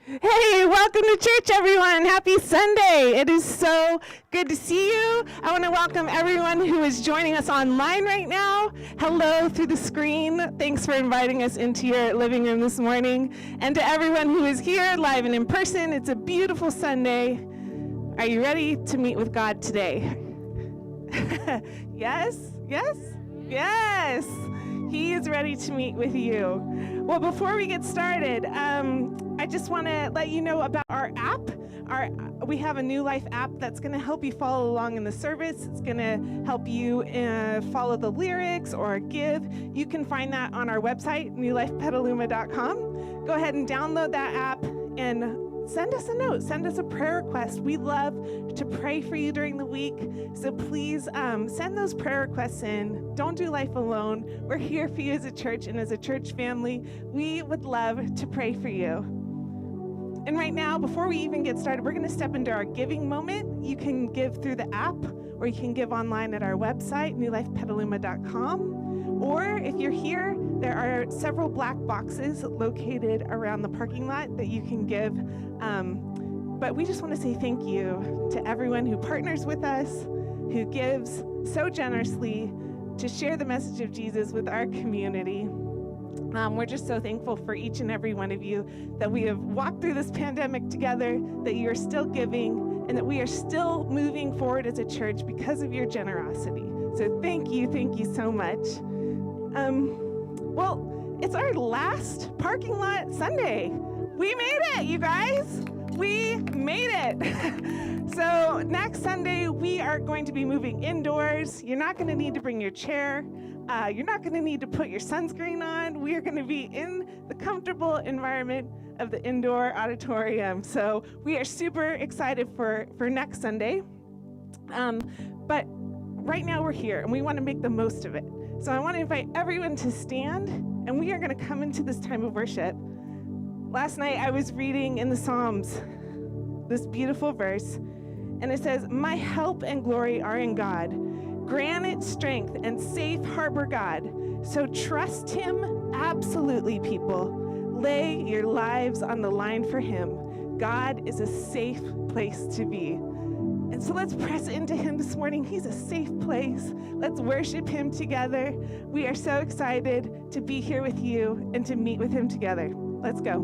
Hey, welcome to church, everyone. Happy Sunday. It is so good to see you. I want to welcome everyone who is joining us online right now. Hello through the screen. Thanks for inviting us into your living room this morning. And to everyone who is here live and in person, it's a beautiful Sunday. Are you ready to meet with God today? Yes, yes, yes. He is ready to meet with you. Well, before we get started, I just want to let you know about our app. We have a New Life app that's going to help you follow along in the service. It's going to help you follow the lyrics or give. You can find that on our website, newlifepetaluma.com. Go ahead and download that app and send us a note. Send us a prayer request. We love to pray for you during the week. So please send those prayer requests in. Don't do life alone. We're here for you as a church and as a church family. We would love to pray for you. And right now, before we even get started, we're going to step into our giving moment. You can give through the app, or you can give online at our website, newlifepetaluma.com. Or if you're here, there are several black boxes located around the parking lot that you can give. But we just want to say thank you to everyone who partners with us, who gives so generously to share the message of Jesus with our community. We're just so thankful for each and every one of you that we have walked through this pandemic together, that you are still giving, and that we are still moving forward as a church because of your generosity. So thank you so much. Well, it's our last parking lot Sunday. We made it, you guys. We made it. So next Sunday, we are going to be moving indoors. You're not going to need to bring your chair. You're not going to need to put your sunscreen on. We are going to be in the comfortable environment of the indoor auditorium. So we are super excited for next Sunday. But right now we're here, and we want to make the most of it. So I want to invite everyone to stand, and we are going to come into this time of worship. Last night I was reading in the Psalms this beautiful verse, and it says, "My help and glory are in God. Granite strength and safe harbor God. So trust him absolutely, people. Lay your lives on the line for him. God is a safe place to be." And so let's press into him this morning. He's a safe place. Let's worship him together. We are so excited to be here with you and to meet with him together. Let's go.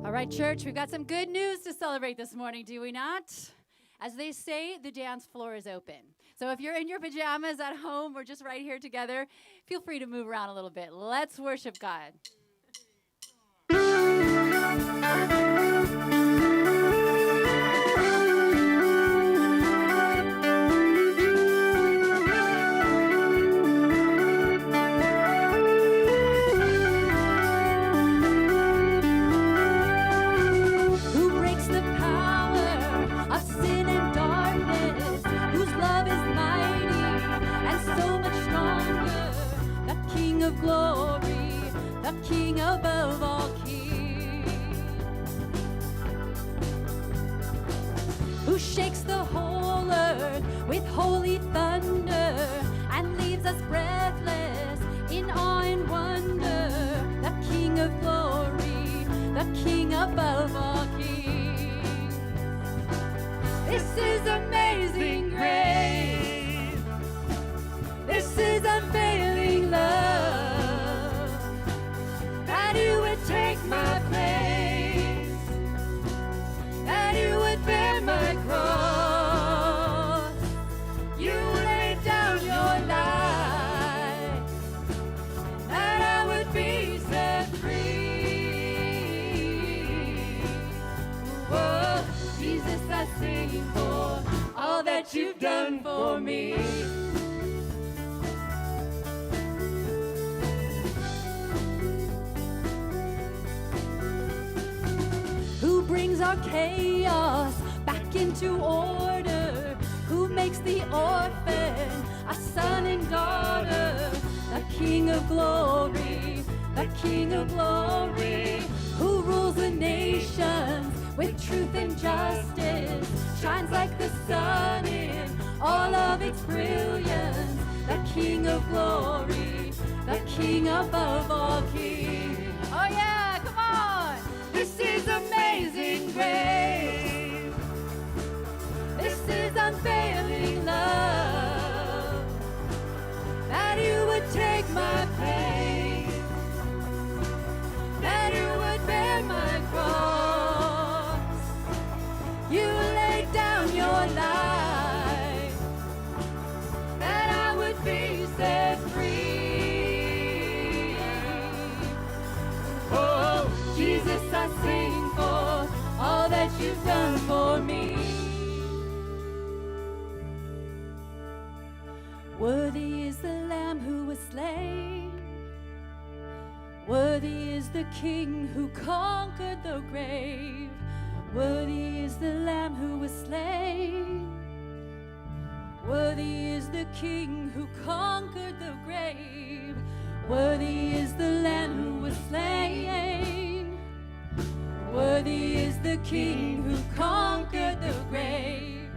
All right, church, we've got some good news to celebrate this morning, do we not? As they say, the dance floor is open. So if you're in your pajamas at home or just right here together, feel free to move around a little bit. Let's worship God. Glory, the King above all kings, who shakes the whole earth with holy thunder and leaves us breathless in awe and wonder. The King of glory, the King above all kings. This is amazing grace. This is unfailing love. That you would take my place, that you would bear my cross, you laid down your life, that I would be set free. Whoa, Jesus, I sing for all that you've done for me. Who brings our chaos back into order, who makes the orphan a son and daughter, the King of glory, the King of glory, who rules the nations with truth and justice, shines like the sun in all of its brilliance, the King of glory, the King above all kings. Oh yeah, come on! Jesus, I sing for all that you've done for me. Worthy is the Lamb who was slain. Worthy is the King who conquered the grave. Worthy is the Lamb who was slain. Worthy is the King who conquered the grave. Worthy is the Lamb who was slain. Worthy is the King who conquered the grave.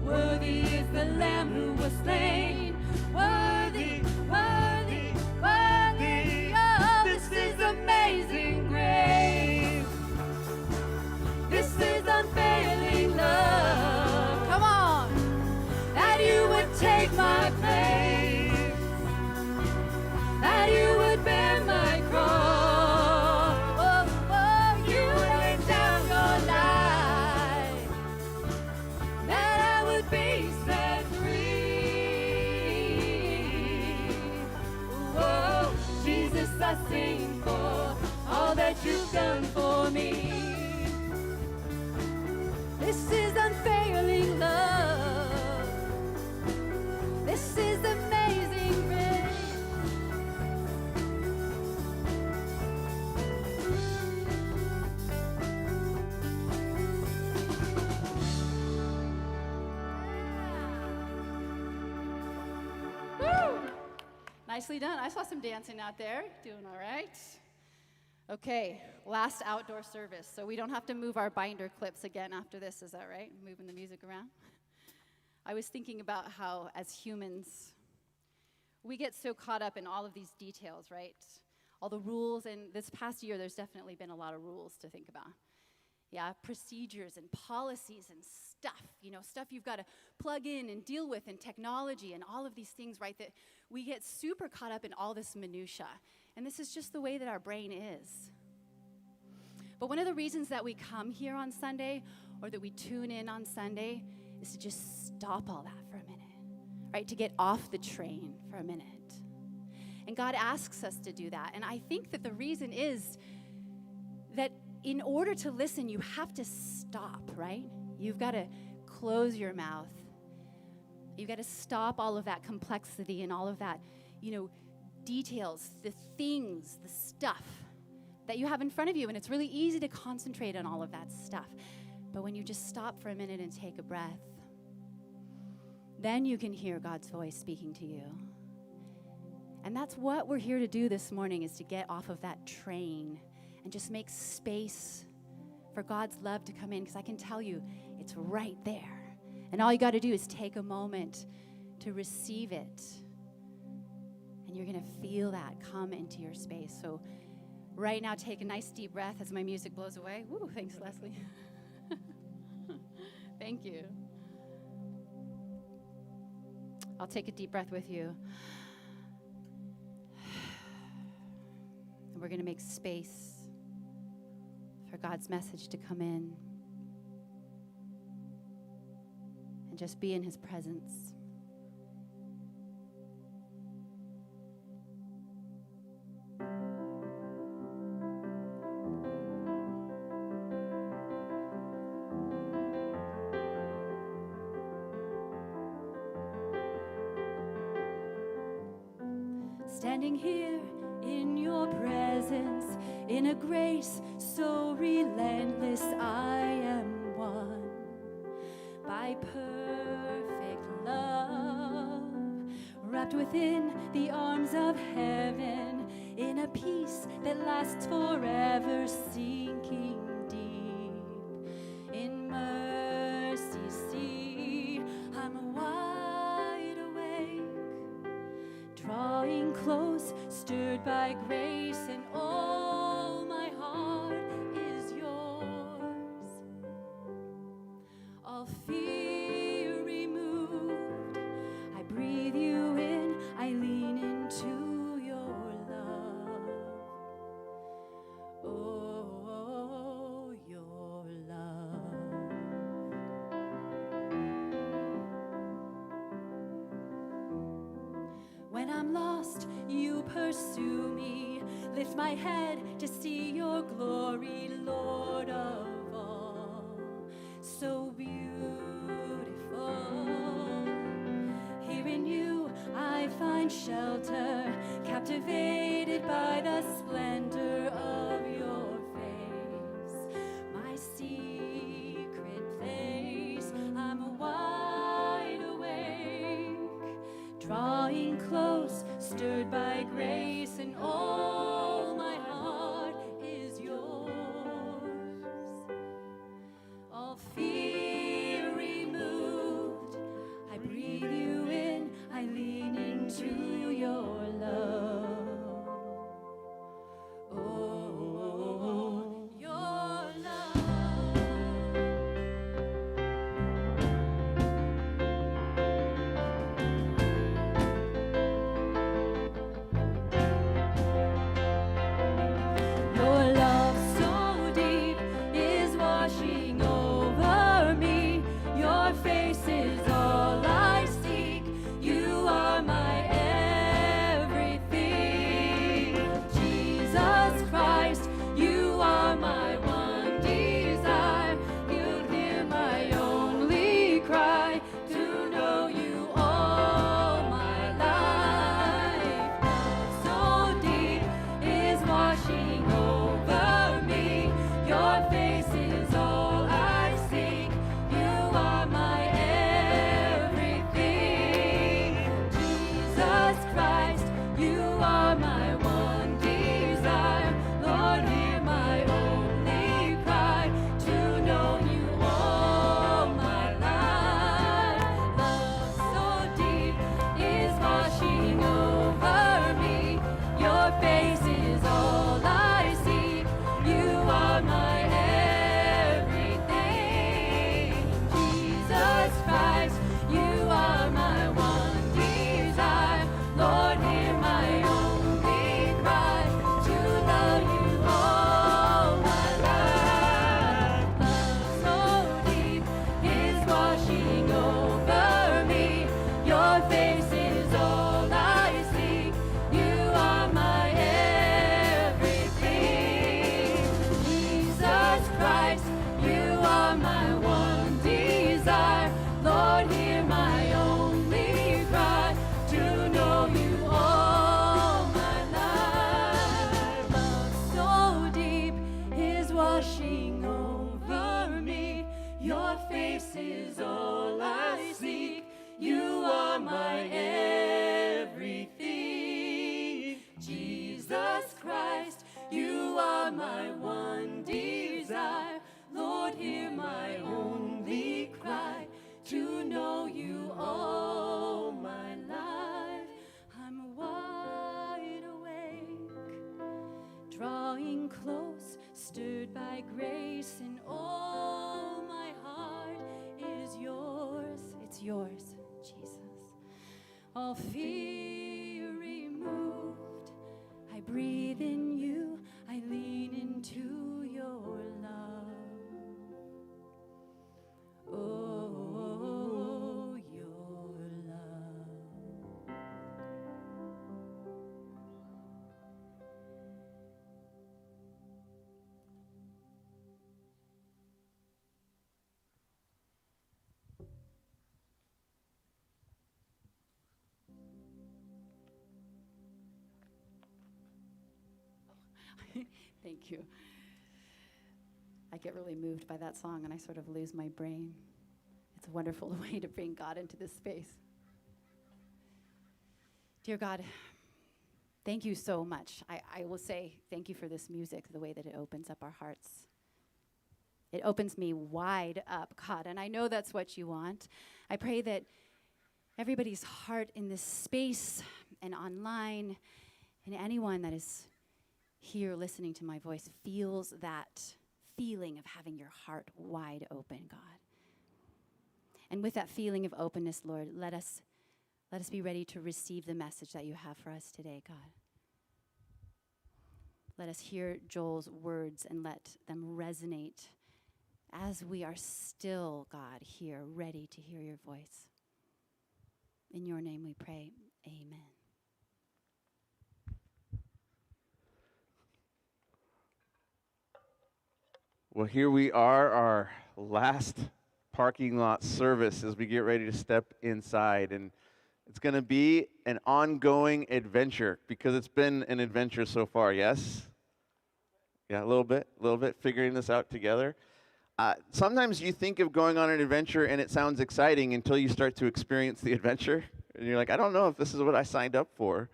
Worthy is the Lamb who was slain. Worthy, worthy, worthy. Oh, this is amazing grace. This is unfailing love. Come on. That you would take my place. That you would bear my cross. Oh, oh, you would lay down your life. That I would be set free. Oh, Jesus, I sing for all that you've done for me. This is unfailing love. This is amazing grace. Woo! Nicely done. I saw some dancing out there. Doing all right. Okay, last outdoor service. So we don't have to move our binder clips again after this, is that right? Moving the music around. I was thinking about how, as humans, we get so caught up in all of these details, right? All the rules, and this past year, there's definitely been a lot of rules to think about. Yeah, procedures and policies and stuff, stuff you've got to plug in and deal with, and technology and all of these things, right? That we get super caught up in all this minutia. And this is just the way that our brain is. But one of the reasons that we come here on Sunday, or that we tune in on Sunday, is to just stop all that for a minute, right? To get off the train for a minute. And God asks us to do that. And I think that the reason is that in order to listen, you have to stop, right? You've got to close your mouth. You've got to stop all of that complexity and all of that, details, the things, the stuff that you have in front of you. And it's really easy to concentrate on all of that stuff. But when you just stop for a minute and take a breath, then you can hear God's voice speaking to you. And that's what we're here to do this morning, is to get off of that train and just make space for God's love to come in, because I can tell you it's right there. And all you got to do is take a moment to receive it. And you're going to feel that come into your space. So right now, take a nice deep breath as my music blows away. Woo, thanks, Leslie. Thank you. I'll take a deep breath with you. And we're going to make space for God's message to come in. And just be in his presence. Standing here in your presence, in a grace so relentless, I am won by perfect love, wrapped within the arms of heaven, in a peace that lasts forever, sinking deep in mercy. See, I'm wide awake, drawing close, stirred by grace, and all my heart is yours. All fear removed, I breathe you in, I lean into your love. Oh, your love. When I'm lost, you pursue me. Lift my head to see your glory shelter, captivated by the splendor of your face. My secret place, I'm wide awake, drawing close, stirred by grace, and all my heart is yours. All fear removed, I breathe you in, I lean into your love. Oh, your love. Your love so deep is washing over me. Your face is all I seek. You are my everything. Jesus Christ, you are my one desire. You hear my only cry to know you all my life. Love so deep is washing over me. Your face is all I seek. You are my everything. Jesus Christ, you are my one desire. Lord, hear my only cry to know you all my life. Love so deep is washing over me. Your face is all I seek. You are my everything. Jesus Christ, you are my one desire. Lord, hear my only cry to love you all my life. Love so deep is washing over me. Your face is all I seek. You are my everything. Jesus Christ, you are my one desire. Lord, hear my only cry to know you all my life. Love so deep is washing over me. Your face is all I seek. You are my everything. Jesus Christ, you are my one desire. Lord, hear my only cry to know you all my life. I'm wide awake, drawing close, stirred by grace, and all my heart is yours. It's yours, Jesus. All fear removed, I breathe in you, I lean into your love. Oh, your love. Thank you. I get really moved by that song and I sort of lose my brain. It's a wonderful way to bring God into this space. Dear God, thank you so much. I will say thank you for this music, the way that it opens up our hearts. It opens me wide up, God, and I know that's what you want. I pray that everybody's heart in this space and online and anyone that is here listening to my voice feels that feeling of having your heart wide open, God. And with that feeling of openness, Lord, let us be ready to receive the message that you have for us today, God. Let us hear Joel's words and let them resonate as we are still, God, here, ready to hear your voice. In your name we pray, amen. Well, here we are, our last parking lot service as we get ready to step inside. And It's going to be an ongoing adventure because it's been an adventure so far, yes? Yeah, a little bit, figuring this out together. Sometimes you think of going on an adventure and it sounds exciting until you start to experience the adventure. And you're like, I don't know if this is what I signed up for.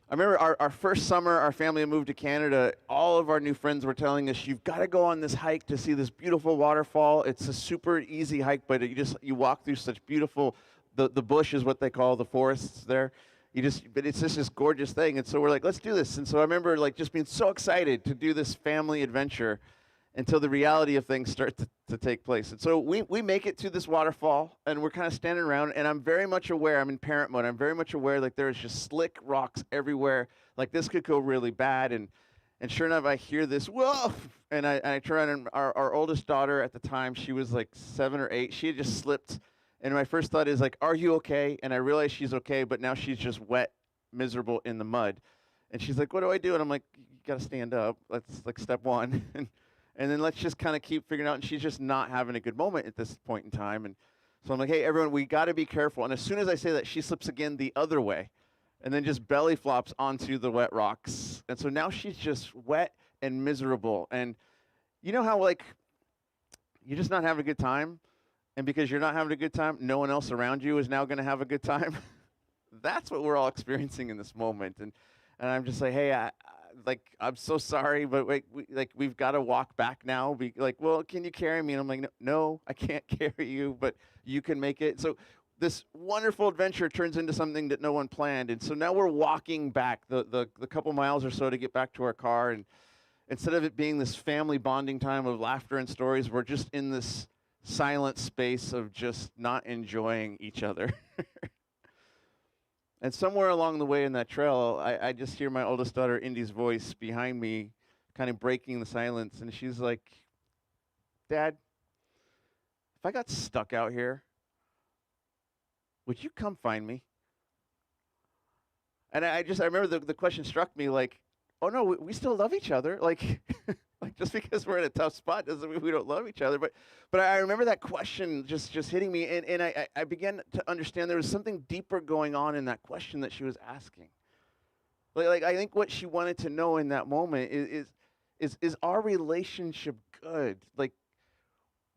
I remember our first summer, our family moved to Canada. All of our new friends were telling us, you've got to go on this hike to see this beautiful waterfall. It's a super easy hike, but you walk through such beautiful, the bush is what they call the forests there. But it's just this gorgeous thing. And so we're like, let's do this. And so I remember like just being so excited to do this family adventure until the reality of things start to take place. And so we make it to this waterfall, and we're kind of standing around, and I'm very much aware, I'm in parent mode, I'm very much aware like there's just slick rocks everywhere, like this could go really bad, and sure enough, I hear this, whoa, and I turn around, and our oldest daughter at the time, she was like 7 or 8, she had just slipped, and my first thought is like, are you okay? And I realize she's okay, but now she's just wet, miserable in the mud. And she's like, what do I do? And I'm like, you gotta stand up, that's like step one. And then let's just kind of keep figuring out, and she's just not having a good moment at this point in time. And so I'm like, hey, everyone, we got to be careful. And as soon as I say that, she slips again the other way and then just belly flops onto the wet rocks. And so now she's just wet and miserable. And you know how, like, you're just not having a good time? And because you're not having a good time, no one else around you is now going to have a good time? That's what we're all experiencing in this moment. And I'm just like, hey, I'm so sorry, but we've got to walk back now. Well, can you carry me? And I'm like, no, I can't carry you, but you can make it. So this wonderful adventure turns into something that no one planned. And so now we're walking back the couple miles or so to get back to our car. And instead of it being this family bonding time of laughter and stories, we're just in this silent space of just not enjoying each other. And somewhere along the way in that trail, I just hear my oldest daughter, Indy's voice behind me, kind of breaking the silence. And she's like, Dad, if I got stuck out here, would you come find me? And I remember the question struck me like, oh no, we still love each other. Like, like just because we're in a tough spot doesn't mean we don't love each other. But I remember that question just hitting me, and I began to understand there was something deeper going on in that question that she was asking. Like I think what she wanted to know in that moment is our relationship good? Like,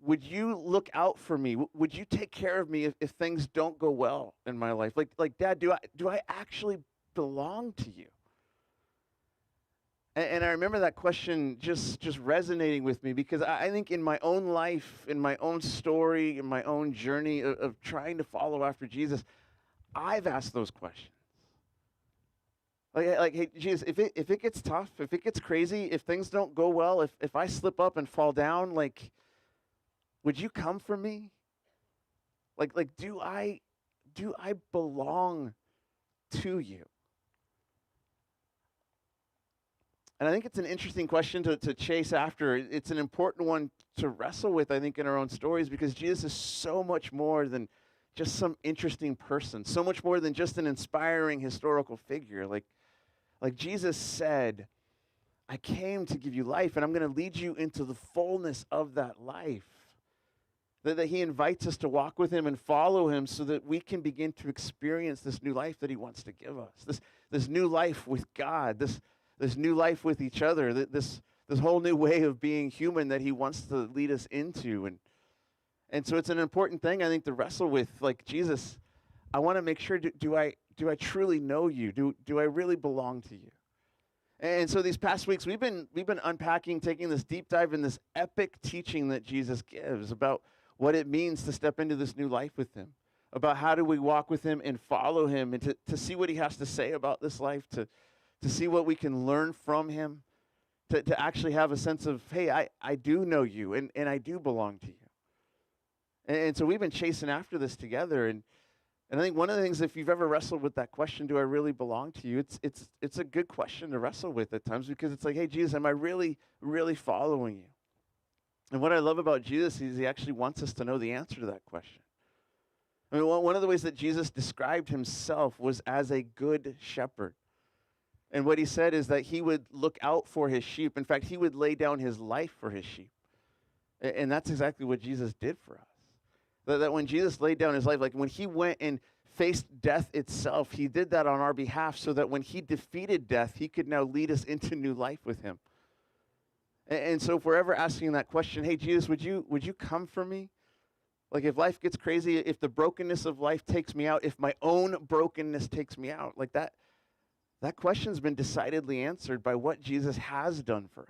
would you look out for me? Would you take care of me if things don't go well in my life? Like Dad, do I actually belong to you? And I remember that question just resonating with me because I think in my own life, in my own story, in my own journey of trying to follow after Jesus, I've asked those questions. Like, hey, Jesus, if it gets tough, if it gets crazy, if things don't go well, if I slip up and fall down, like, would you come for me? Like, do I belong to you? And I think it's an interesting question to chase after. It's an important one to wrestle with, I think, in our own stories, because Jesus is so much more than just some interesting person, so much more than just an inspiring historical figure. Like Jesus said, I came to give you life, and I'm going to lead you into the fullness of that life. That he invites us to walk with him and follow him so that we can begin to experience this new life that he wants to give us, this new life with God, this new life with each other, this whole new way of being human that he wants to lead us into. And so it's an important thing, I think, to wrestle with. Like, Jesus, I want to make sure, do I truly know you? Do I really belong to you? And so these past weeks, we've been unpacking, taking this deep dive in this epic teaching that Jesus gives about what it means to step into this new life with him, about how do we walk with him and follow him, and to see what he has to say about this life, to see what we can learn from him, to actually have a sense of, hey, I do know you, and I do belong to you. And so we've been chasing after this together, and I think one of the things, if you've ever wrestled with that question, do I really belong to you? It's a good question to wrestle with at times, because it's like, hey, Jesus, am I really, really following you? And what I love about Jesus is he actually wants us to know the answer to that question. I mean, one of the ways that Jesus described himself was as a good shepherd. And what he said is that he would look out for his sheep. In fact, he would lay down his life for his sheep. And that's exactly what Jesus did for us. That when Jesus laid down his life, like when he went and faced death itself, he did that on our behalf so that when he defeated death, he could now lead us into new life with him. And so if we're ever asking that question, hey, Jesus, would you come for me? Like if life gets crazy, if the brokenness of life takes me out, if my own brokenness takes me out, like that question's been decidedly answered by what Jesus has done for us.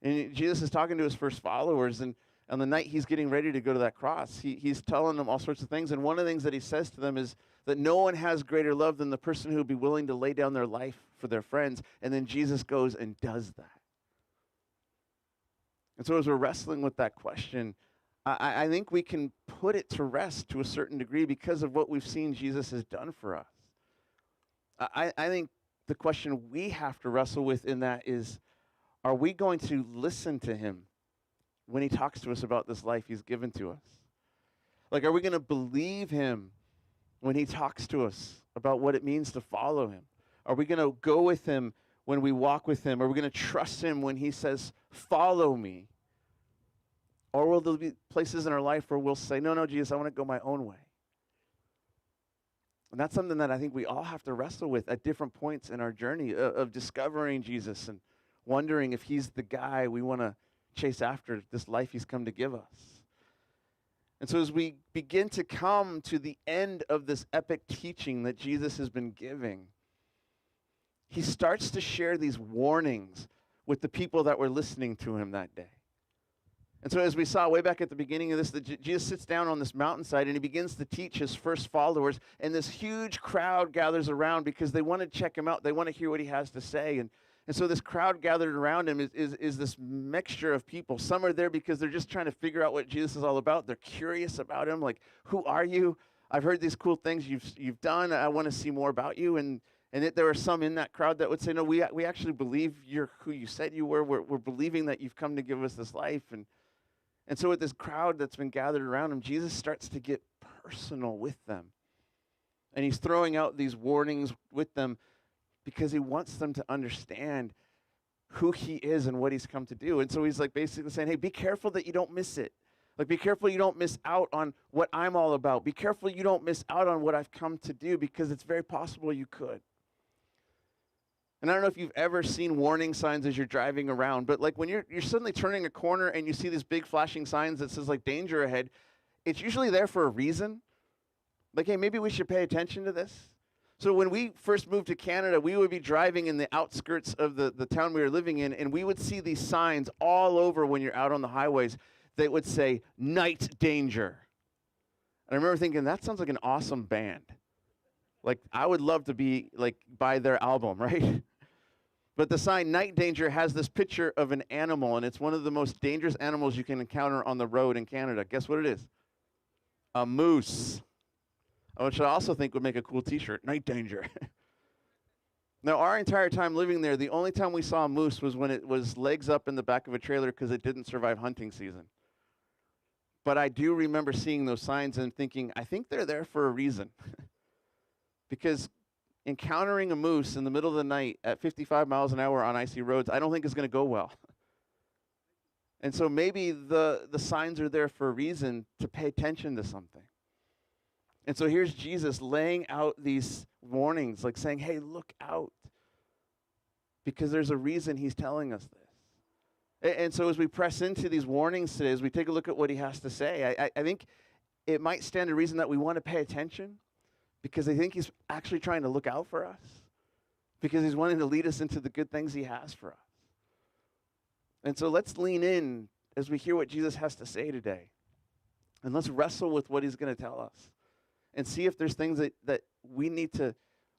And Jesus is talking to his first followers, and on the night he's getting ready to go to that cross, he's telling them all sorts of things. And one of the things that he says to them is that no one has greater love than the person who would be willing to lay down their life for their friends. And then Jesus goes and does that. And so as we're wrestling with that question, I think we can put it to rest to a certain degree because of what we've seen Jesus has done for us. I think the question we have to wrestle with in that is, are we going to listen to him when he talks to us about this life he's given to us? Like, are we going to believe him when he talks to us about what it means to follow him? Are we going to go with him when we walk with him? Are we going to trust him when he says, follow me? Or will there be places in our life where we'll say, no, Jesus, I want to go my own way? And that's something that I think we all have to wrestle with at different points in our journey of discovering Jesus and wondering if he's the guy we want to chase after, this life he's come to give us. And so as we begin to come to the end of this epic teaching that Jesus has been giving, he starts to share these warnings with the people that were listening to him that day. And so as we saw way back at the beginning of this, Jesus sits down on this mountainside and he begins to teach his first followers, and this huge crowd gathers around because they want to check him out. They want to hear what he has to say. And so this crowd gathered around him is this mixture of people. Some are there because they're just trying to figure out what Jesus is all about. They're curious about him, like, who are you? I've heard these cool things you've done. I want to see more about you. And there are some in that crowd that would say, no, we actually believe you're who you said you were. We're believing that you've come to give us this life. And so with this crowd that's been gathered around him, Jesus starts to get personal with them. And he's throwing out these warnings with them because he wants them to understand who he is and what he's come to do. And so he's like basically saying, hey, be careful that you don't miss it. Like, be careful you don't miss out on what I'm all about. Be careful you don't miss out on what I've come to do, because it's very possible you could. And I don't know if you've ever seen warning signs as you're driving around, but like when you're suddenly turning a corner and you see these big flashing signs that says like danger ahead, it's usually there for a reason. Like, hey, maybe we should pay attention to this. So when we first moved to Canada, we would be driving in the outskirts of the town we were living in, and we would see these signs all over when you're out on the highways that would say, night danger. And I remember thinking, that sounds like an awesome band. Like, I would love to be, like, buy their album, right? But the sign, night danger, has this picture of an animal, and it's one of the most dangerous animals you can encounter on the road in Canada. Guess what it is? A moose. Which I also think would make a cool t-shirt, night danger. Now, our entire time living there, the only time we saw a moose was when it was legs up in the back of a trailer because it didn't survive hunting season. But I do remember seeing those signs and thinking, I think they're there for a reason. Because encountering a moose in the middle of the night at 55 miles an hour on icy roads, I don't think is going to go well. And so maybe the signs are there for a reason, to pay attention to something. And so here's Jesus laying out these warnings, like saying, hey, look out. Because there's a reason he's telling us this. And so as we press into these warnings today, as we take a look at what he has to say, I think it might stand to reason that we want to pay attention, because I think he's actually trying to look out for us, because he's wanting to lead us into the good things he has for us. And so let's lean in as we hear what Jesus has to say today. And let's wrestle with what he's going to tell us, and see if there's things that we need to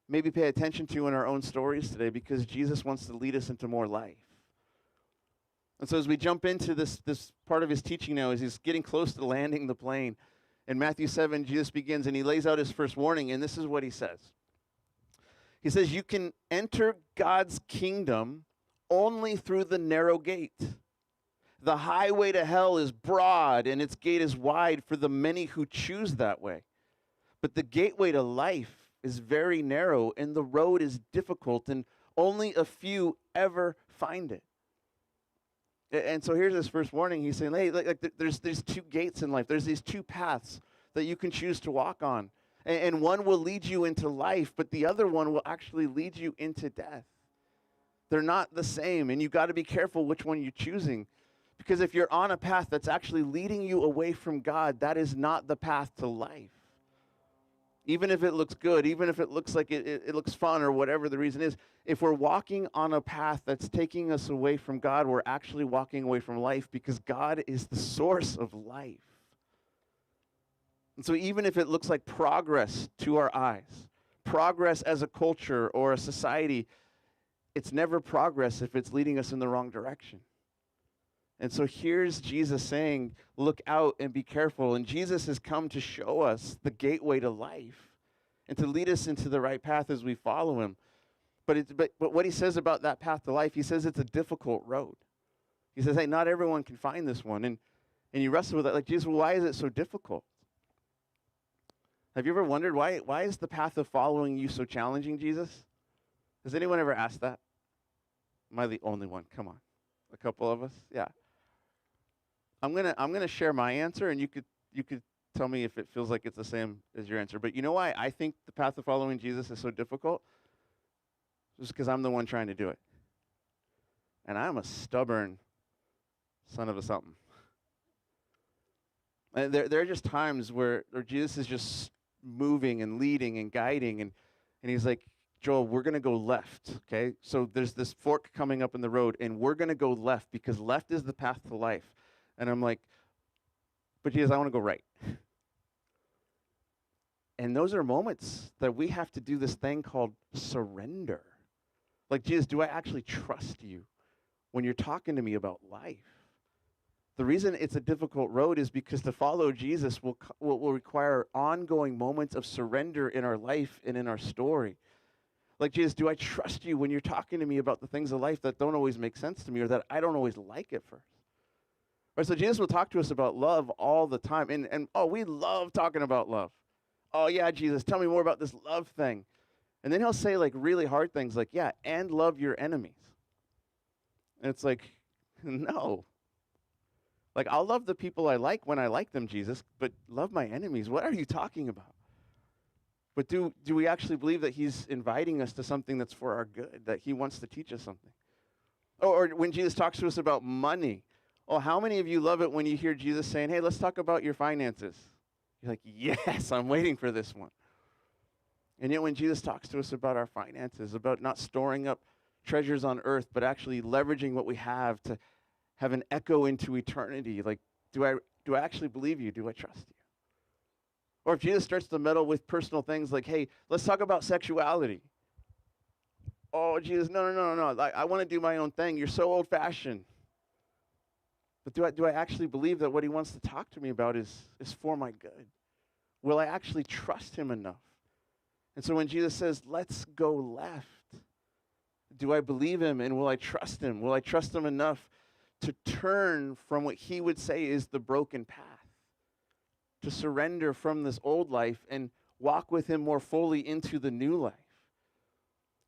maybe pay attention to in our own stories today, because Jesus wants to lead us into more life. And so as we jump into this part of his teaching now, as he's getting close to landing the plane, in Matthew 7, Jesus begins and he lays out his first warning, and this is what he says. He says, you can enter God's kingdom only through the narrow gate. The highway to hell is broad, and its gate is wide for the many who choose that way. But the gateway to life is very narrow, and the road is difficult, and only a few ever find it. And so here's his first warning. He's saying, hey, like there's two gates in life. There's these two paths that you can choose to walk on. And one will lead you into life, but the other one will actually lead you into death. They're not the same, and you got to be careful which one you're choosing. Because if you're on a path that's actually leading you away from God, that is not the path to life. Even if it looks good, even if it looks like it looks fun or whatever the reason is, if we're walking on a path that's taking us away from God, we're actually walking away from life, because God is the source of life. And so even if it looks like progress to our eyes, progress as a culture or a society, it's never progress if it's leading us in the wrong direction. And so here's Jesus saying, look out and be careful. And Jesus has come to show us the gateway to life and to lead us into the right path as we follow him. But what he says about that path to life, he says it's a difficult road. He says, hey, not everyone can find this one. And you wrestle with that, like, Jesus, well, why is it so difficult? Have you ever wondered why is the path of following you so challenging, Jesus? Has anyone ever asked that? Am I the only one? Come on. A couple of us? Yeah. I'm gonna share my answer, and you could tell me if it feels like it's the same as your answer. But you know why I think the path of following Jesus is so difficult? Just because I'm the one trying to do it. And I'm a stubborn son of a something. And there are just times where Jesus is just moving and leading and guiding, and he's like, Joel, we're going to go left, okay? So there's this fork coming up in the road, and we're going to go left because left is the path to life. And I'm like, but Jesus, I want to go right. And those are moments that we have to do this thing called surrender. Like, Jesus, do I actually trust you when you're talking to me about life? The reason it's a difficult road is because to follow Jesus will require ongoing moments of surrender in our life and in our story. Like, Jesus, do I trust you when you're talking to me about the things of life that don't always make sense to me or that I don't always like at first? Right, so Jesus will talk to us about love all the time. And we love talking about love. Oh, yeah, Jesus, tell me more about this love thing. And then he'll say, like, really hard things like, yeah, and love your enemies. And it's like, no. Like, I'll love the people I like when I like them, Jesus, but love my enemies? What are you talking about? But do we actually believe that he's inviting us to something that's for our good, that he wants to teach us something? Or when Jesus talks to us about money, oh, how many of you love it when you hear Jesus saying, hey, let's talk about your finances? You're like, yes, I'm waiting for this one. And yet when Jesus talks to us about our finances, about not storing up treasures on earth, but actually leveraging what we have to have an echo into eternity, like, do I actually believe you? Do I trust you? Or if Jesus starts to meddle with personal things like, hey, let's talk about sexuality. Oh, Jesus, no. I want to do my own thing. You're so old-fashioned. But do I actually believe that what he wants to talk to me about is for my good? Will I actually trust him enough? And so when Jesus says, let's go left, do I believe him and will I trust him? Will I trust him enough to turn from what he would say is the broken path, to surrender from this old life and walk with him more fully into the new life?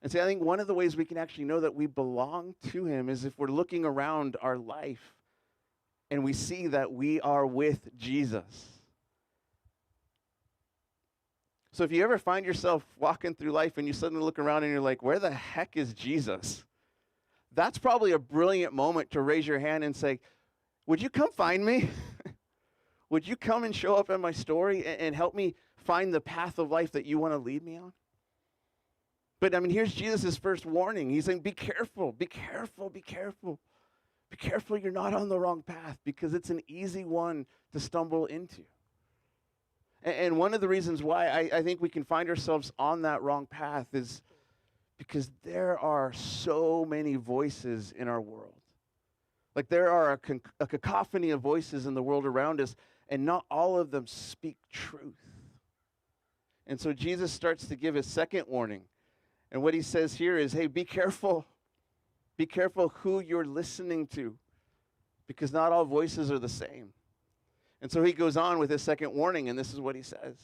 And see, I think one of the ways we can actually know that we belong to him is if we're looking around our life and we see that we are with Jesus. So if you ever find yourself walking through life and you suddenly look around and you're like, where the heck is Jesus? That's probably a brilliant moment to raise your hand and say, would you come find me? Would you come and show up in my story and help me find the path of life that you want to lead me on? But I mean, here's Jesus' first warning. He's saying, be careful, be careful, be careful. Be careful you're not on the wrong path because it's an easy one to stumble into. And one of the reasons why I think we can find ourselves on that wrong path is because there are so many voices in our world. Like there are a cacophony of voices in the world around us, and not all of them speak truth. And so Jesus starts to give his second warning. And what he says here is, hey, be careful. Be careful who you're listening to, because not all voices are the same. And so he goes on with his second warning, and this is what he says.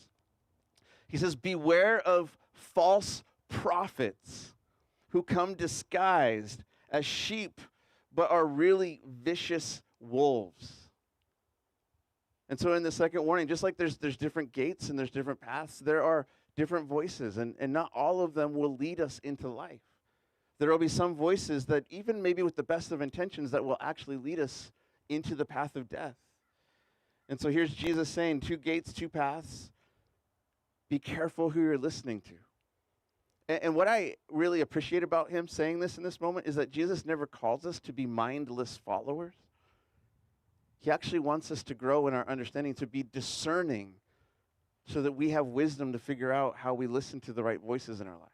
He says, beware of false prophets who come disguised as sheep, but are really vicious wolves. And so in the second warning, just like there's different gates and there's different paths, there are different voices, and not all of them will lead us into life. There will be some voices that, even maybe with the best of intentions, that will actually lead us into the path of death. And so here's Jesus saying, 2 gates, 2 paths. Be careful who you're listening to. And what I really appreciate about him saying this in this moment is that Jesus never calls us to be mindless followers. He actually wants us to grow in our understanding, to be discerning, so that we have wisdom to figure out how we listen to the right voices in our life.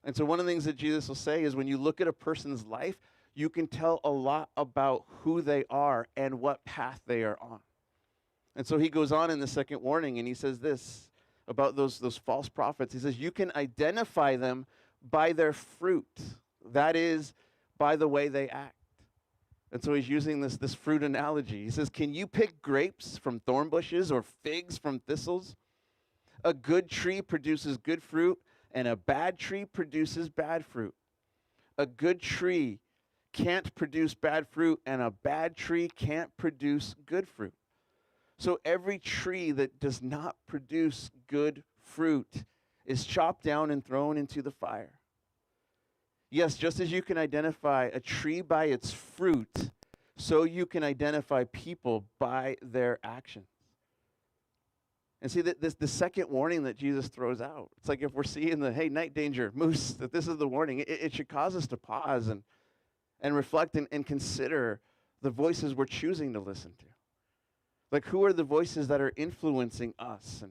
And so one of the things that Jesus will say is, when you look at a person's life, you can tell a lot about who they are and what path they are on. And so he goes on in the second warning, and he says this about those false prophets. He says, you can identify them by their fruit. That is, by the way they act. And so he's using this fruit analogy. He says, can you pick grapes from thorn bushes or figs from thistles? A good tree produces good fruit, and a bad tree produces bad fruit. A good tree can't produce bad fruit, and a bad tree can't produce good fruit. So every tree that does not produce good fruit is chopped down and thrown into the fire. Yes, just as you can identify a tree by its fruit, so you can identify people by their actions. And see, the second warning that Jesus throws out, it's like if we're seeing the, hey, night danger, moose, that this is the warning, it should cause us to pause and reflect and consider the voices we're choosing to listen to. Like, who are the voices that are influencing us?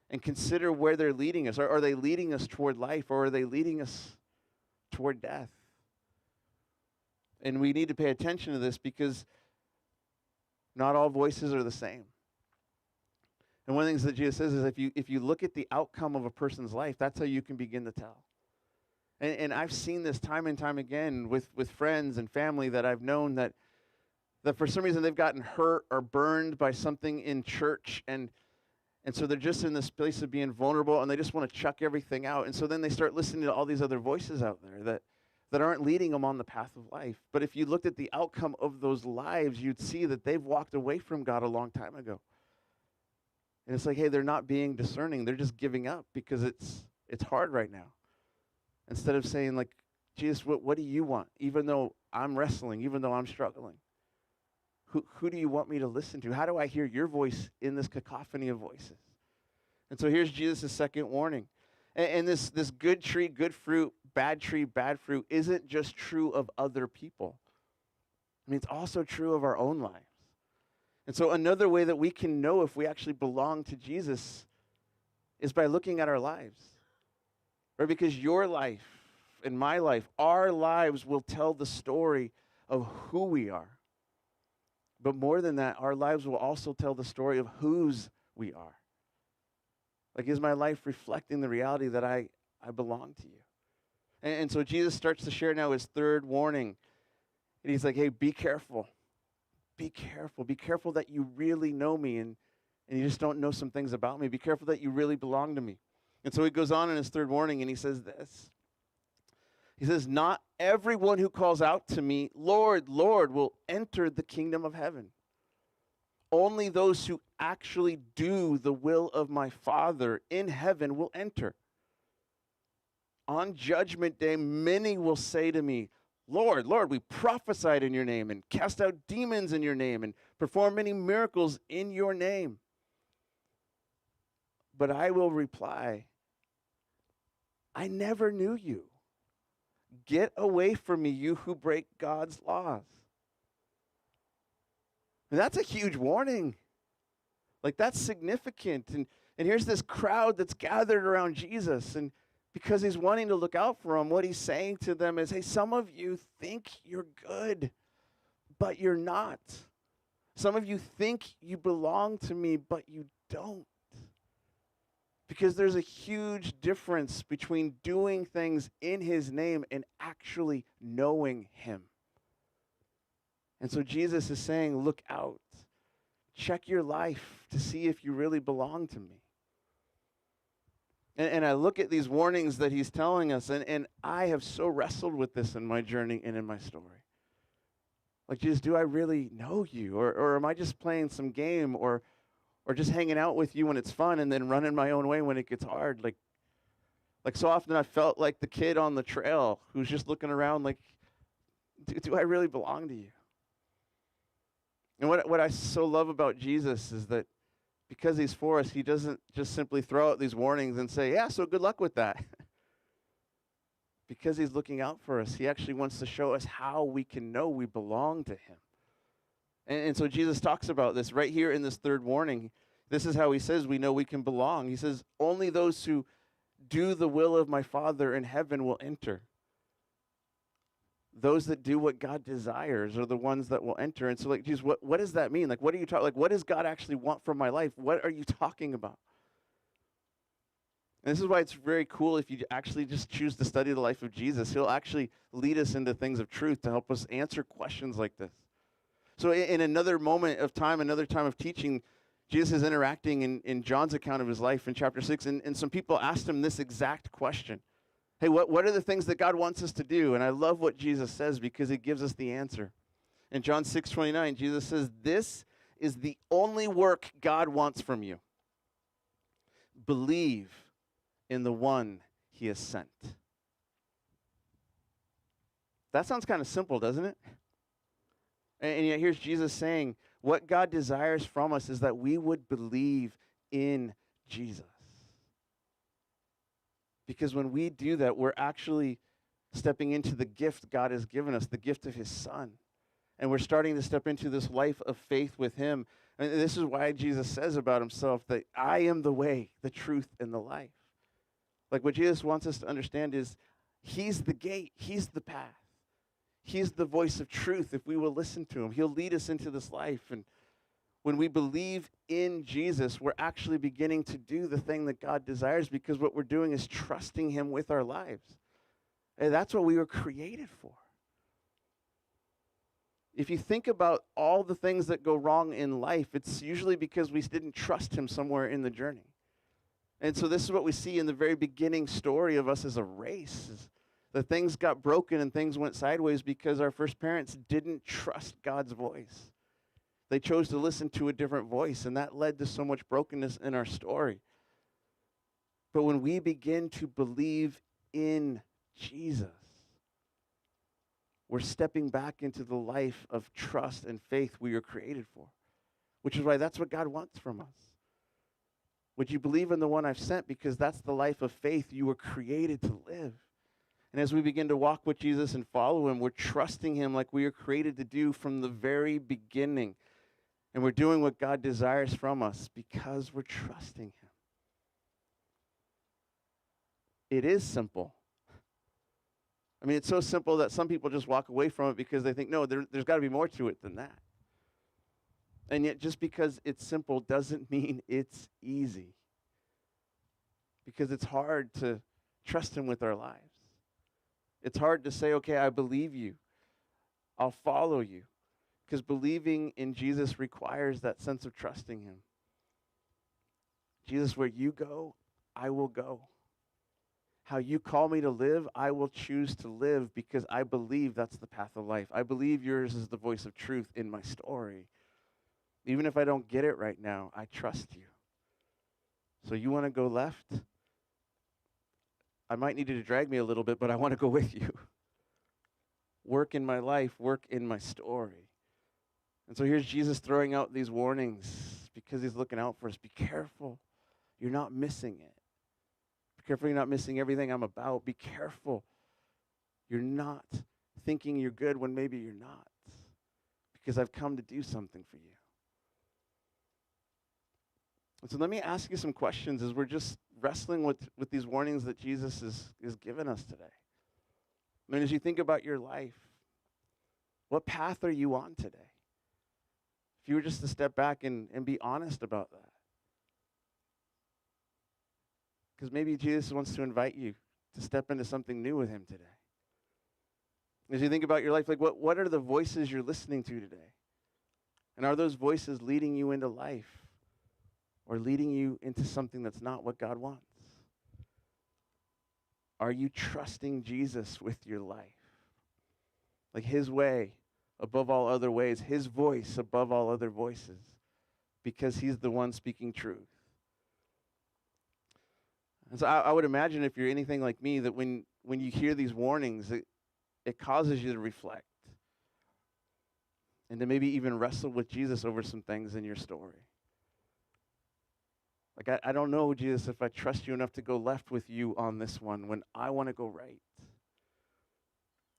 And consider where they're leading us. Are they leading us toward life, or are they leading us toward death? And we need to pay attention to this, because not all voices are the same. And one of the things that Jesus says is, if you look at the outcome of a person's life, that's how you can begin to tell. And I've seen this time and time again with friends and family that I've known that for some reason they've gotten hurt or burned by something in church, and so they're just in this place of being vulnerable, and they just want to chuck everything out. And so then they start listening to all these other voices out there that aren't leading them on the path of life. But if you looked at the outcome of those lives, you'd see that they've walked away from God a long time ago. And it's like, hey, they're not being discerning. They're just giving up because it's hard right now. Instead of saying, like, Jesus, what do you want? Even though I'm wrestling, even though I'm struggling. Who do you want me to listen to? How do I hear your voice in this cacophony of voices? And so here's Jesus' second warning. And this good tree, good fruit, bad tree, bad fruit isn't just true of other people. I mean, it's also true of our own lives. And so another way that we can know if we actually belong to Jesus is by looking at our lives. Right? Because your life and my life, our lives will tell the story of who we are. But more than that, our lives will also tell the story of whose we are. Like, is my life reflecting the reality that I belong to you? And so Jesus starts to share now his third warning. And he's like, hey, be careful. Be careful. Be careful that you really know me and you just don't know some things about me. Be careful that you really belong to me. And so he goes on in his third warning, and he says this. He says, not everyone who calls out to me, Lord, Lord, will enter the kingdom of heaven. Only those who actually do the will of my Father in heaven will enter. On judgment day, many will say to me, Lord, Lord, we prophesied in your name and cast out demons in your name and performed many miracles in your name. But I will reply, I never knew you. Get away from me, you who break God's laws. And that's a huge warning. Like, that's significant. And here's this crowd that's gathered around Jesus. And because he's wanting to look out for them, what he's saying to them is, hey, some of you think you're good, but you're not. Some of you think you belong to me, but you don't. Because there's a huge difference between doing things in his name and actually knowing him. And so Jesus is saying, look out. Check your life to see if you really belong to me. And I look at these warnings that he's telling us, and I have so wrestled with this in my journey and in my story. Like, Jesus, do I really know you? Or am I just playing some game or just hanging out with you when it's fun and then running my own way when it gets hard? Like so often I felt like the kid on the trail who's just looking around like, do I really belong to you? And what I so love about Jesus is that because he's for us, he doesn't just simply throw out these warnings and say, yeah, so good luck with that. Because he's looking out for us, he actually wants to show us how we can know we belong to him. And so Jesus talks about this right here in this third warning. This is how he says we know we can belong. He says, only those who do the will of my Father in heaven will enter. Those that do what God desires are the ones that will enter. And so, like, Jesus, what does that mean? Like, what are you talking? Like, what does God actually want from my life? What are you talking about? And this is why it's very cool if you actually just choose to study the life of Jesus. He'll actually lead us into things of truth to help us answer questions like this. So in another moment of time, another time of teaching, Jesus is interacting in John's account of his life in chapter 6, and some people asked him this exact question. Hey, what are the things that God wants us to do? And I love what Jesus says because he gives us the answer. In John 6:29, Jesus says, this is the only work God wants from you. Believe in the one he has sent. That sounds kind of simple, doesn't it? And yet here's Jesus saying, what God desires from us is that we would believe in Jesus. Because when we do that, we're actually stepping into the gift God has given us, the gift of his Son. And we're starting to step into this life of faith with him. And this is why Jesus says about himself that I am the way, the truth, and the life. Like what Jesus wants us to understand is he's the gate, he's the path. He's the voice of truth if we will listen to him. He'll lead us into this life. And when we believe in Jesus, we're actually beginning to do the thing that God desires because what we're doing is trusting him with our lives. And that's what we were created for. If you think about all the things that go wrong in life, it's usually because we didn't trust him somewhere in the journey. And so this is what we see in the very beginning story of us as a race. That things got broken and things went sideways because our first parents didn't trust God's voice. They chose to listen to a different voice, and that led to so much brokenness in our story. But when we begin to believe in Jesus, we're stepping back into the life of trust and faith we were created for, which is why that's what God wants from us. Would you believe in the one I've sent? Because that's the life of faith you were created to live. And as we begin to walk with Jesus and follow him, we're trusting him like we are created to do from the very beginning. And we're doing what God desires from us because we're trusting him. It is simple. I mean, it's so simple that some people just walk away from it because they think, no, there's got to be more to it than that. And yet just because it's simple doesn't mean it's easy. Because it's hard to trust him with our lives. It's hard to say, okay, I believe you. I'll follow you. Because believing in Jesus requires that sense of trusting him. Jesus, where you go, I will go. How you call me to live, I will choose to live because I believe that's the path of life. I believe yours is the voice of truth in my story. Even if I don't get it right now, I trust you. So you want to go left? I might need you to drag me a little bit, but I want to go with you. Work in my life, work in my story. And so here's Jesus throwing out these warnings because he's looking out for us. Be careful. You're not missing it. Be careful you're not missing everything I'm about. Be careful. You're not thinking you're good when maybe you're not. Because I've come to do something for you. And so let me ask you some questions as we're just wrestling with these warnings that Jesus is giving us today. I mean, as you think about your life, what path are you on today? If you were just to step back and be honest about that. Because maybe Jesus wants to invite you to step into something new with him today. As you think about your life, like what are the voices you're listening to today? And are those voices leading you into life? Or leading you into something that's not what God wants? Are you trusting Jesus with your life? Like his way above all other ways, his voice above all other voices, because he's the one speaking truth. And so I would imagine if you're anything like me, that when you hear these warnings, it causes you to reflect and to maybe even wrestle with Jesus over some things in your story. Like, I don't know, Jesus, if I trust you enough to go left with you on this one when I want to go right.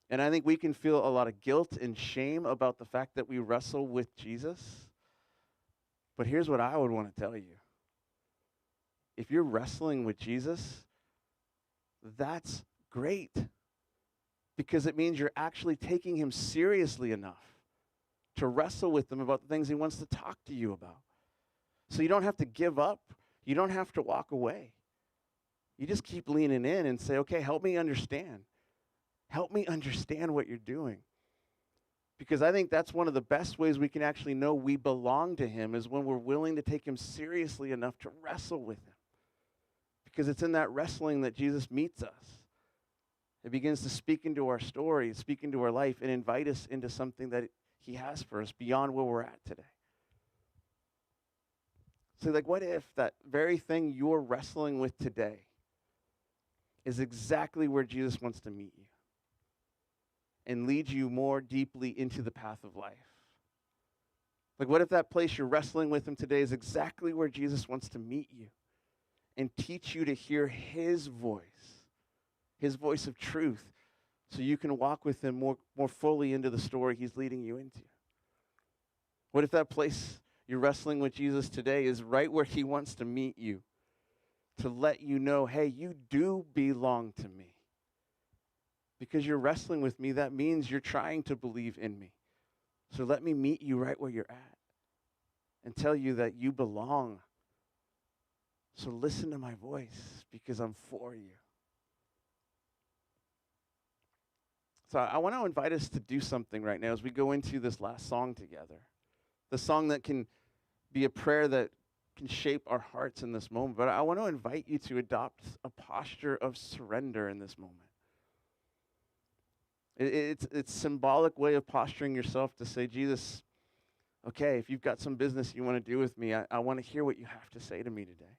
And I think we can feel a lot of guilt and shame about the fact that we wrestle with Jesus. But here's what I would want to tell you. If you're wrestling with Jesus, that's great, because it means you're actually taking him seriously enough to wrestle with him about the things he wants to talk to you about. So you don't have to give up. You don't have to walk away. You just keep leaning in and say, okay, help me understand. Help me understand what you're doing. Because I think that's one of the best ways we can actually know we belong to him, is when we're willing to take him seriously enough to wrestle with him. Because it's in that wrestling that Jesus meets us. It begins to speak into our story, speak into our life, and invite us into something that he has for us beyond where we're at today. So, like, what if that very thing you're wrestling with today is exactly where Jesus wants to meet you and lead you more deeply into the path of life? Like, what if that place you're wrestling with him today is exactly where Jesus wants to meet you and teach you to hear his voice of truth, so you can walk with him more fully into the story he's leading you into? What if that place you're wrestling with Jesus today is right where he wants to meet you, to let you know, hey, you do belong to me. Because you're wrestling with me, that means you're trying to believe in me. So let me meet you right where you're at and tell you that you belong. So listen to my voice, because I'm for you. So I want to invite us to do something right now as we go into this last song together. The song that can be a prayer that can shape our hearts in this moment. But I want to invite you to adopt a posture of surrender in this moment. It's a symbolic way of posturing yourself to say, Jesus, okay, if you've got some business you want to do with me, I want to hear what you have to say to me today.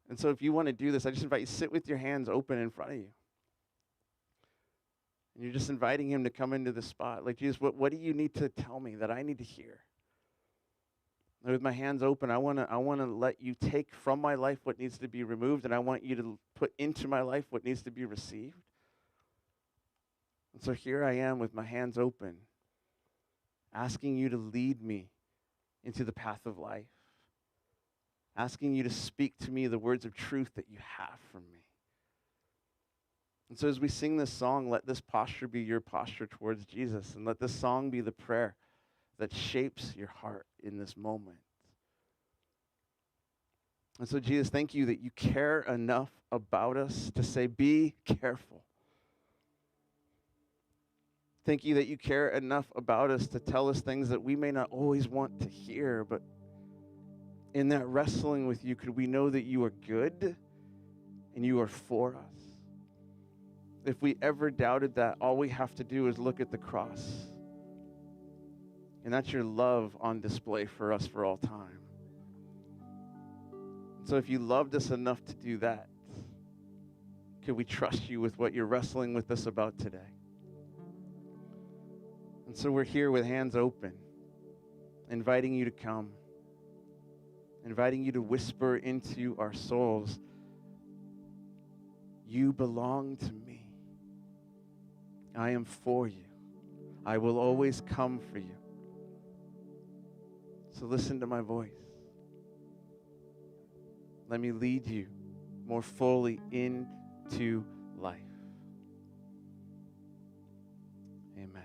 And so if you want to do this, I just invite you to sit with your hands open in front of you. And you're just inviting him to come into the spot. Like, Jesus, what do you need to tell me that I need to hear? And with my hands open, I want to let you take from my life what needs to be removed, and I want you to put into my life what needs to be received. And so here I am with my hands open, asking you to lead me into the path of life, asking you to speak to me the words of truth that you have for me. And so as we sing this song, let this posture be your posture towards Jesus, and let this song be the prayer that shapes your heart in this moment. And so, Jesus, thank you that you care enough about us to say, be careful. Thank you that you care enough about us to tell us things that we may not always want to hear, but in that wrestling with you, could we know that you are good and you are for us? If we ever doubted that, all we have to do is look at the cross. And that's your love on display for us for all time. So if you loved us enough to do that, could we trust you with what you're wrestling with us about today? And so we're here with hands open, inviting you to come, inviting you to whisper into our souls, you belong to me. I am for you. I will always come for you. So listen to my voice. Let me lead you more fully into life. Amen.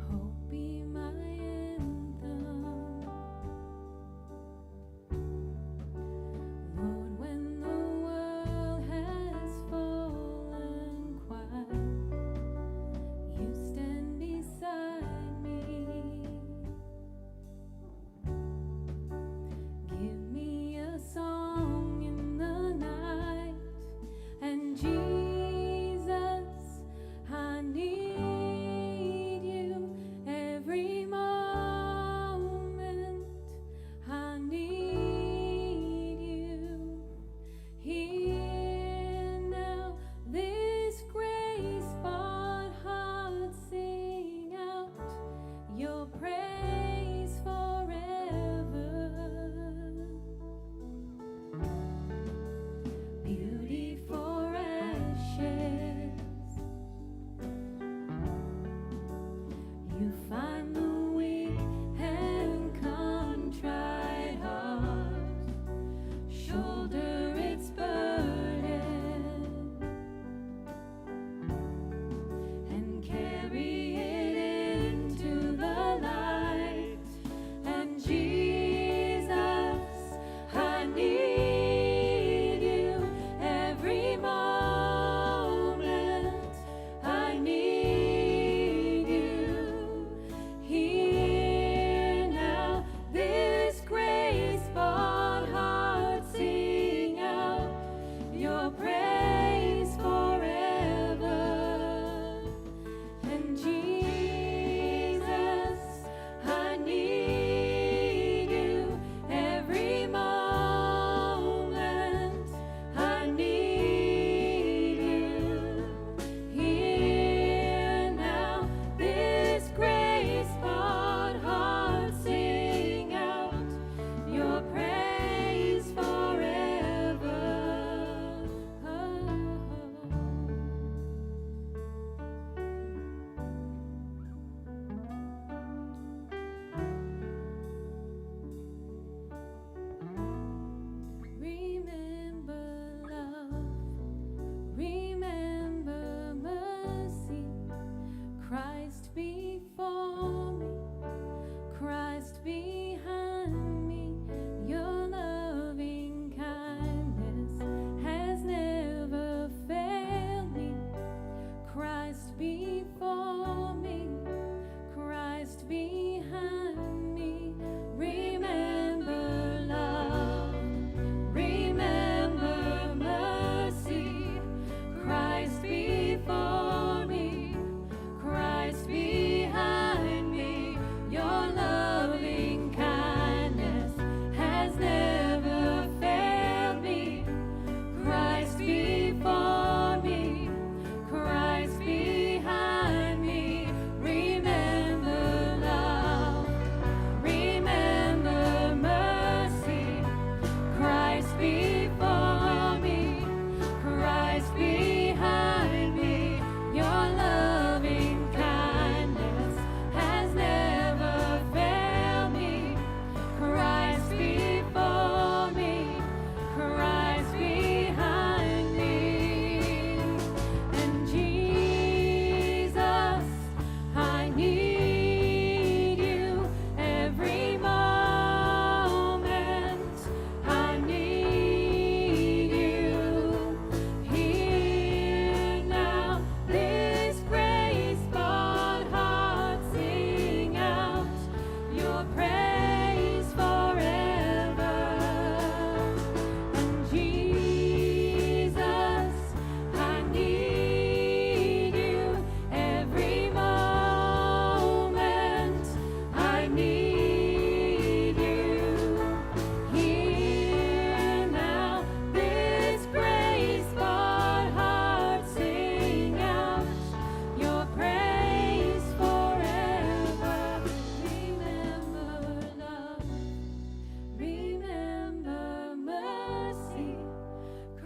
Hope be my anthem. Lord, when the world has fallen. before me, Christ behind me. Remember love, remember mercy. Christ before me, Christ behind me. Your loving kindness has never failed me. Christ before me, Christ behind me. Remember love, remember mercy. Christ before me, Christ behind me. Your loving kindness has never failed me. Christ before me, Christ behind me. And Jesus, I need you every moment. I need you here now. This grace brought heart sing out your praise forever. And Jesus, I need you every moment. I need you here now. This grace brought heart sing out your praise forever. Remember love, remember mercy.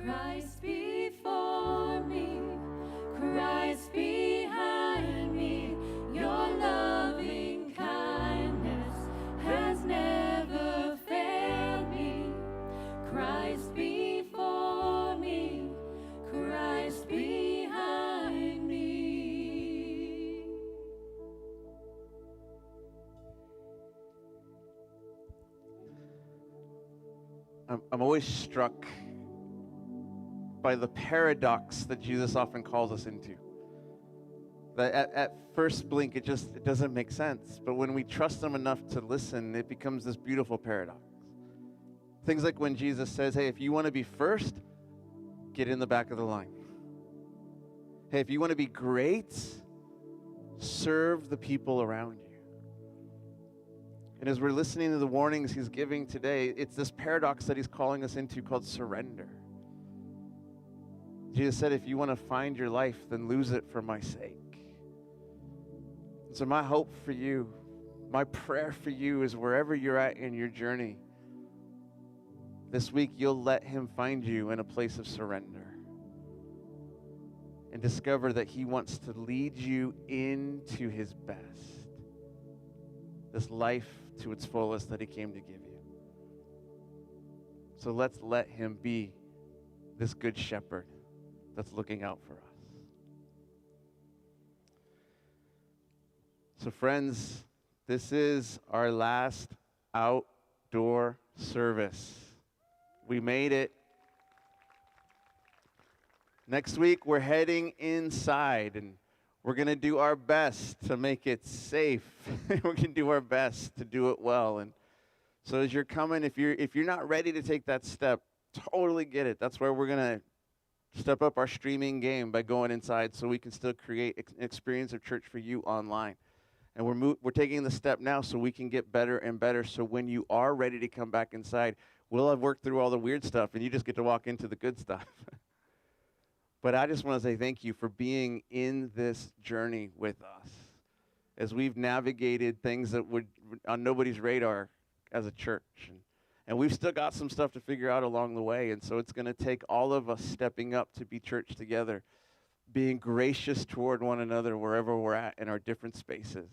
Christ before me, Christ behind me. Your loving kindness has never failed me. Christ before me, Christ behind me. I'm always struck by the paradox that Jesus often calls us into. That at first blink, it doesn't make sense. But when we trust him enough to listen, it becomes this beautiful paradox. Things like when Jesus says, hey, if you want to be first, get in the back of the line. Hey, if you want to be great, serve the people around you. And as we're listening to the warnings he's giving today, it's this paradox that he's calling us into called surrender. Jesus said, if you want to find your life, then lose it for my sake. So my hope for you, my prayer for you is wherever you're at in your journey, this week you'll let him find you in a place of surrender and discover that he wants to lead you into his best, this life to its fullest that he came to give you. So let's let him be this good shepherd that's looking out for us. So friends, this is our last outdoor service. We made it. Next week, we're heading inside, and we're going to do our best to make it safe. We're going to do our best to do it well. And so as you're coming, if you're not ready to take that step, totally get it. That's where we're going to step up our streaming game by going inside so we can still create an experience of church for you online. And we're taking the step now so we can get better and better, so when you are ready to come back inside, we'll have worked through all the weird stuff, and you just get to walk into the good stuff. But I just want to say thank you for being in this journey with us as we've navigated things that would on nobody's radar as a church. And we've still got some stuff to figure out along the way, and so it's going to take all of us stepping up to be church together, being gracious toward one another wherever we're at in our different spaces.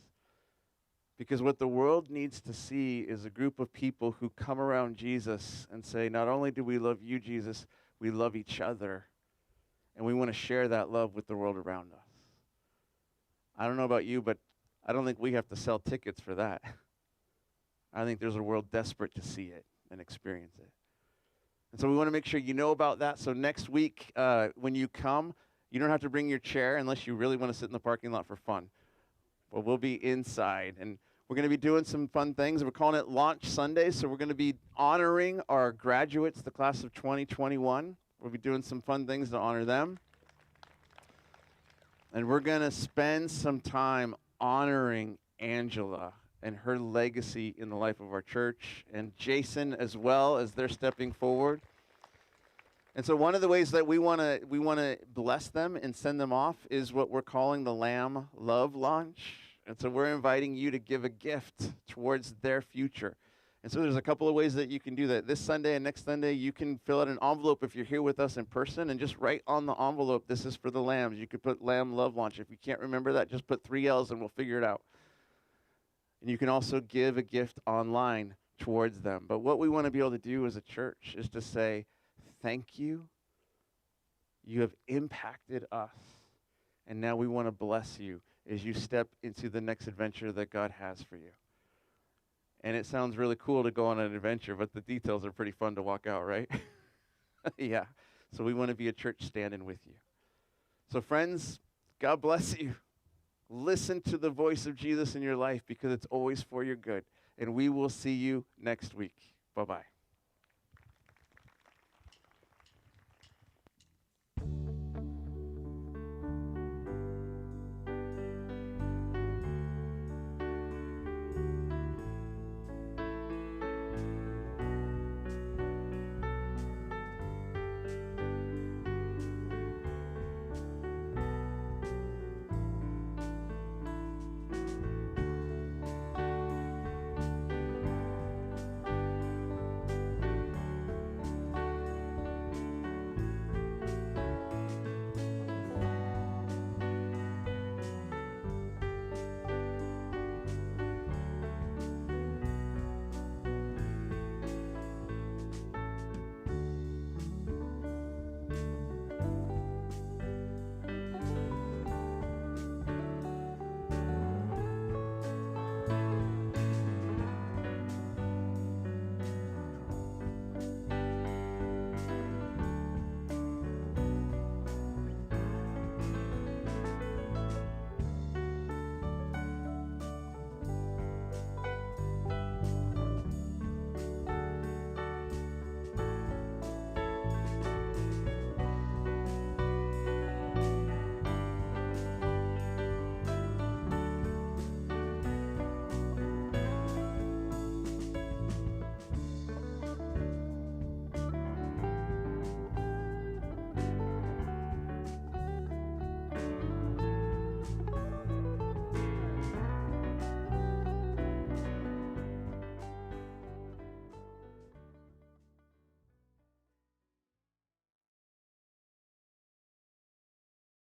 Because what the world needs to see is a group of people who come around Jesus and say, not only do we love you, Jesus, we love each other. And we want to share that love with the world around us. I don't know about you, but I don't think we have to sell tickets for that. I think there's a world desperate to see it and experience it. And so we want to make sure you know about that. So next week, when you come, You don't have to bring your chair unless you really want to sit in the parking lot for fun. But we'll be inside, and we're going to be doing some fun things. We're calling it Launch Sunday, so we're going to be honoring our graduates, the class of 2021. We'll be doing some fun things to honor them. And we're going to spend some time honoring Angela and her legacy in the life of our church, and Jason as well, as they're stepping forward. And so one of the ways that we want to bless them and send them off is what we're calling the Lamb Love Launch. And so we're inviting you to give a gift towards their future. And so there's a couple of ways that you can do that. This Sunday and next Sunday, you can fill out an envelope if you're here with us in person, and just write on the envelope, "This is for the Lambs." You could put Lamb Love Launch. If you can't remember that, just put 3 L's and we'll figure it out. And you can also give a gift online towards them. But what we want to be able to do as a church is to say, thank you. You have impacted us. And now we want to bless you as you step into the next adventure that God has for you. And it sounds really cool to go on an adventure, but the details are pretty fun to walk out, right? Yeah. So we want to be a church standing with you. So friends, God bless you. Listen to the voice of Jesus in your life, because it's always for your good. And we will see you next week. Bye-bye.